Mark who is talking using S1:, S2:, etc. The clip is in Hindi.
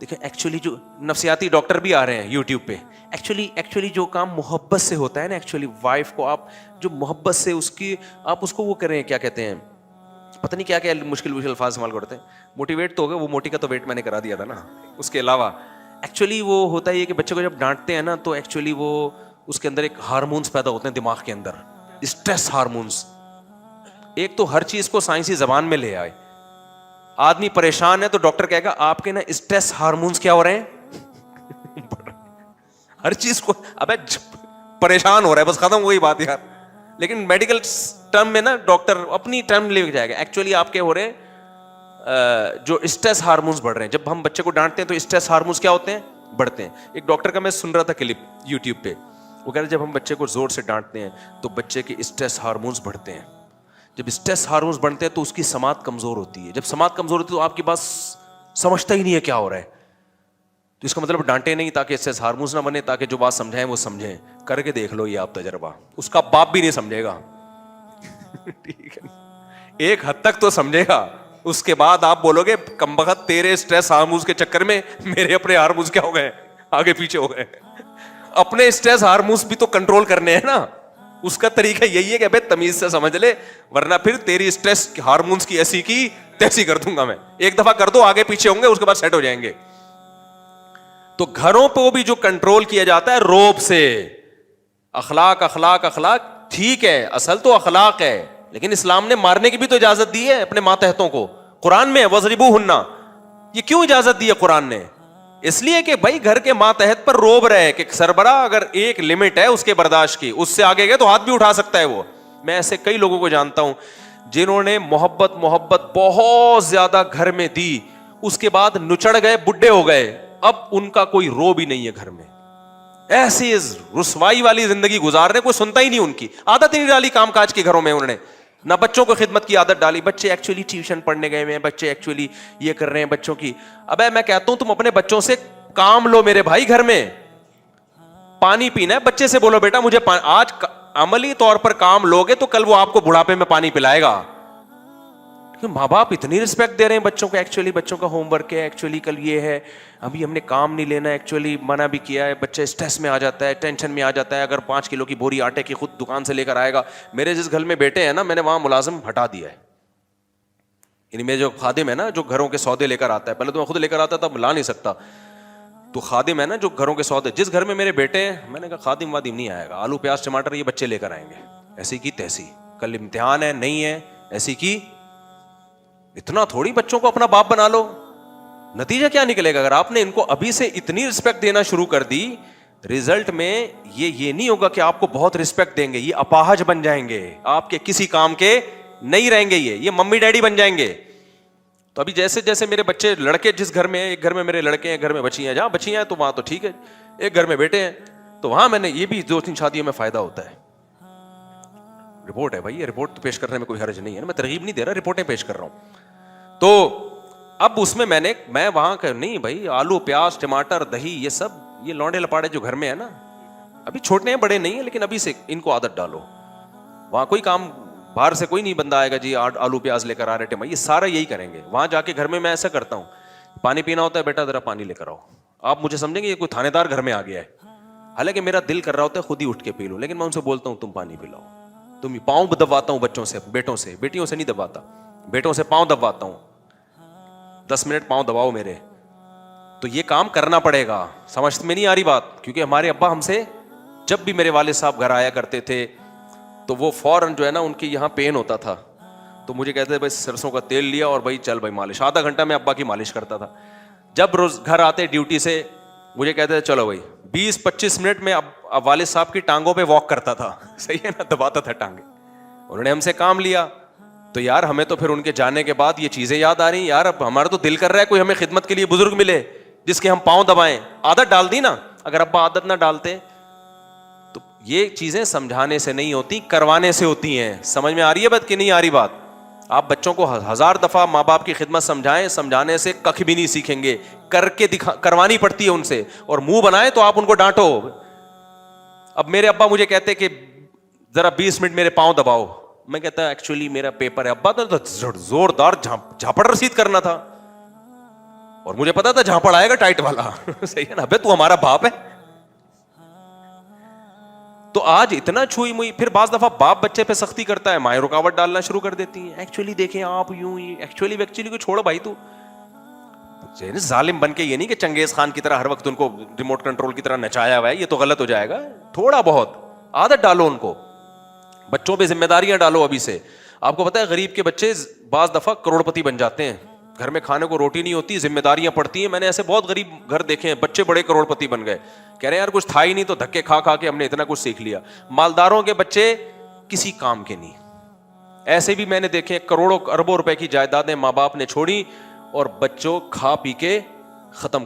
S1: देखिए एक्चुअली जो नफ्सियाती डॉक्टर भी आ रहे हैं यूट्यूब पे, एक्चुअली जो काम मोहब्बत से होता है ना, एक्चुअली वाइफ को आप जो मोहब्बत से उसकी आप उसको वो करें, क्या कहते हैं, पता नहीं क्या क्या मुश्किल मुश्किल अल्फाज इस्तेमाल करते हैं। मोटिवेट तो हो गया, वो मोटी का तो वेट मैंने करा दिया था ना। उसके अलावा एक्चुअली वो होता है कि बच्चे को जब डांटते हैं ना, तो एक्चुअली वो उसके अंदर एक हार्मोन्स पैदा होते हैं दिमाग के अंदर, स्ट्रेस हार्मोन्स। एक तो हर चीज को साइंसी जबान में ले आए। आदमी परेशान है तो डॉक्टर कहेगा आपके ना स्ट्रेस हार्मोन्स क्या हो रहे हैं हर चीज को, अबे परेशान हो रहा है बस, खत्म वही बात यार। लेकिन मेडिकल टर्म में ना डॉक्टर अपनी टर्म लेके जाएगा। एक्चुअली आपके हो रहे हैं जो स्ट्रेस हार्मोन्स बढ़ रहे हैं। जब हम बच्चे को डांटते हैं तो स्ट्रेस हार्मोन्स क्या होते हैं, बढ़ते हैं। एक डॉक्टर का मैं सुन रहा था क्लिप यूट्यूब पे, वो कह रहे जब हम बच्चे को जोर से डांटते हैं तो बच्चे के स्ट्रेस हार्मोन्स बढ़ते हैं। जब स्ट्रेस हार्मोन्स बढ़ते हैं तो उसकी समात कमजोर होती है। जब समात कमजोर होती है तो आपकी बात समझता ही नहीं है क्या हो रहा है। तो इसका मतलब डांटे नहीं ताकि स्ट्रेस हार्मोन्स ना बने, ताकि जो बात समझाएं वो समझें। करके देख लो ये आप तजर्बा, उसका बाप भी नहीं समझेगा ठीक है, एक हद तक तो समझेगा, उसके बाद आप बोलोगे कमबख्त तेरे स्ट्रेस हार्मोन्स के चक्कर में मेरे अपने हार्मोन्स क्या हो गए, आगे पीछे हो गए। अपने स्ट्रेस हार्मोन्स भी तो कंट्रोल करने हैं ना। उसका तरीका यही है कि अबे तमीज से समझ ले, वरना फिर तेरी स्ट्रेस हार्मोन्स की ऐसी की तैसी कर दूंगा मैं। एक दफा कर दो, आगे पीछे होंगे, उसके बाद सेट हो जाएंगे। तो घरों पे भी जो कंट्रोल किया जाता है रोब से, अखलाक अखलाक अखलाक, ठीक है असल तो अखलाक है, लेकिन इस्लाम ने मारने की भी तो इजाजत दी है अपने मातहतों को। कुरान में वज़रिबू हुन्ना, ये क्यों इजाजत दी है कुरान ने? इसलिए कि भाई घर के मातहत पर रोब रहे कि सरबरा अगर एक लिमिट है उसके बर्दाश्त की, उससे आगे गए तो हाथ भी उठा सकता है वो। मैं ऐसे कई लोगों को जानता हूं जिन्होंने मोहब्बत मोहब्बत बहुत ज्यादा घर में दी, उसके बाद नुचड़ गए, बुढ़े हो गए, अब उनका कोई रोब ही नहीं है घर में। ऐसी रुसवाई वाली जिंदगी गुजार रहे, कोई सुनता ही नहीं उनकी। आदत ही नहीं डाली कामकाज के घरों में उन्होंने, ना बच्चों को खिदमत की आदत डाली। बच्चे एक्चुअली ट्यूशन पढ़ने गए हैं, बच्चे एक्चुअली ये कर रहे हैं बच्चों की। अबे मैं कहता हूं तुम अपने बच्चों से काम लो मेरे भाई। घर में पानी पीना है, बच्चे से बोलो बेटा मुझे आज अमली तौर पर काम लोगे तो कल वो आपको बुढ़ापे में पानी पिलाएगा। माँ बाप इतनी रिस्पेक्ट दे रहे हैं बच्चों को। एक्चुअली बच्चों का होमवर्क है, एक्चुअली कल ये है, अभी हमने काम नहीं लेना, एक्चुअली मना भी किया है। बच्चे स्ट्रेस में आ जाता है, टेंशन में आ जाता है। अगर 5 किलो की बोरी आटे की खुद दुकान से लेकर आएगा। मेरे जिस घर में बेटे हैं ना, मैंने वहां मुलाजिम हटा दिया है। यानी मेरे जो खादिम है ना, जो घरों के सौदे लेकर आता है, पहले तो मैं खुद लेकर आता था, ला नहीं सकता, तो खादिम है ना जो घरों के सौदे, जिस घर में मेरे बेटे हैं, मैंने कहा खादिम वादिम नहीं आएगा, आलू प्याज टमाटर ये बच्चे लेकर आएंगे। ऐसी की तैसी, कल इम्तिहान है, नहीं है, ऐसी की। इतना थोड़ी बच्चों को अपना बाप बना लो। नतीजा क्या निकलेगा? अगर आपने इनको अभी से इतनी रिस्पेक्ट देना शुरू कर दी, रिजल्ट में ये नहीं होगा कि आपको बहुत रिस्पेक्ट देंगे, ये अपाहज बन जाएंगे, आपके किसी काम के नहीं रहेंगे, ये मम्मी डैडी बन जाएंगे। तो अभी जैसे जैसे मेरे बच्चे लड़के जिस घर में, एक घर में मेरे लड़के हैं, घर में बच्चियां, जहां बच्चियां हैं तो वहां तो ठीक है, एक घर में बेटे हैं तो वहां मैंने ये भी 2-3 शादियों में फायदा होता है। रिपोर्ट है भाई, ये रिपोर्ट तो पेश करने में कोई हर्ज नहीं है ना, मैं तरगीब नहीं दे रहा, रिपोर्टें पेश कर रहा हूं। तो अब उसमें मैं वहां कर नहीं भाई, आलू प्याज टमाटर दही ये सब, ये लौंडे लपाड़े जो घर में है ना, अभी छोटे हैं बड़े नहीं है, लेकिन अभी से इनको आदत डालो। वहां कोई काम बाहर से कोई नहीं बंदा आएगा जी आलू प्याज लेकर आ रहे थे, ये सारा यही करेंगे। वहां जाके घर में मैं ऐसा करता हूँ, पानी पीना होता है, बेटा जरा पानी लेकर आओ। आप मुझे समझेंगे ये कोई थानेदार घर में आ गया है, हालांकि मेरा दिल कर रहा होता है खुद ही उठ के पी लूं, लेकिन मैं उनसे बोलता हूं तुम पानी पिलाओ। तुम पाँव दबाता हूं बच्चों से, बेटों से, बेटियों से नहीं दबाता, बेटों से पाँव दबाता हूं, 10 मिनट पाँव दबाओ मेरे। तो ये काम करना पड़ेगा। समझ में नहीं आ रही बात? क्योंकि हमारे अब्बा हमसे, जब भी मेरे वालिद साहब घर आया करते थे तो वो फौरन जो है ना, उनके यहाँ पेन होता था तो मुझे कहते थे भाई सरसों का तेल लिया और भाई चल भाई मालिश। आधा घंटा मैं अब्बा की मालिश करता था। जब रोज घर आते ड्यूटी से मुझे कहते थे चलो भाई 20-25 मिनट में अब वालिद साहब की टांगों पे वॉक करता था, सही है ना, दबाता था टांगे। उन्होंने हमसे काम लिया तो यार हमें तो फिर उनके जाने के बाद ये चीजें याद आ रही, यार अब हमारा तो दिल कर रहा है कोई हमें खिदमत के लिए बुजुर्ग मिले जिसके हम पाँव दबाएं। आदत डाल दी ना, अगर अब्बा आदत ना डालते तो ये चीजें समझाने से नहीं होती, करवाने से होती हैं। समझ में आ रही है बात कि नहीं आ रही बात? आप बच्चों को 1000 दफा माँ बाप की खिदमत समझाएं, समझाने से कख भी नहीं सीखेंगे, करके करवानी पड़ती है उनसे। और मुंह बनाए तो आप उनको डांटो। अब मेरे अब्बा मुझे कहते कि जरा 20 मिनट मेरे पाँव दबाओ, मैं कहता एक्चुअली मेरा पेपर है अब्बा, तो जोरदार झापड़ रसीद करना था। और मुझे पता था जहां पढ़ाएगा टाइट वाला सही है ना, अबे तू हमारा बाप है। तो आज इतना छुई मुई, फिर बाज दफा बाप बच्चे पे सख्ती करता है, माएं रुकावट डालना शुरू कर देती हैं। एक्चुअली देखें आप यूं ही एक्चुअली को छोड़ो भाई, तू जालिम बन के ये नहीं कि चंगेज खान की तरह हर वक्त उनको रिमोट कंट्रोल की तरह नचाया हुआ है, ये तो गलत हो जाएगा। थोड़ा बहुत आदत डालो उनको, बच्चों पे जिम्मेदारियां डालो अभी से। आपको पता है गरीब के बच्चे बाज दफा करोड़पति बन जाते हैं, घर में खाने को रोटी नहीं होती, जिम्मेदारियां पड़ती हैं। मैंने ऐसे बहुत गरीब घर देखे हैं, बच्चे बड़े करोड़पति बन गए, कह रहे हैं यार कुछ था ही नहीं तो धक्के खा खा के हमने इतना कुछ सीख लिया। मालदारों के बच्चे किसी काम के नहीं। ऐसे भी मैंने देखे करोड़ों अरबों रुपए की जायदादें माँ बाप ने छोड़ी और बच्चों खा पी के खत्म।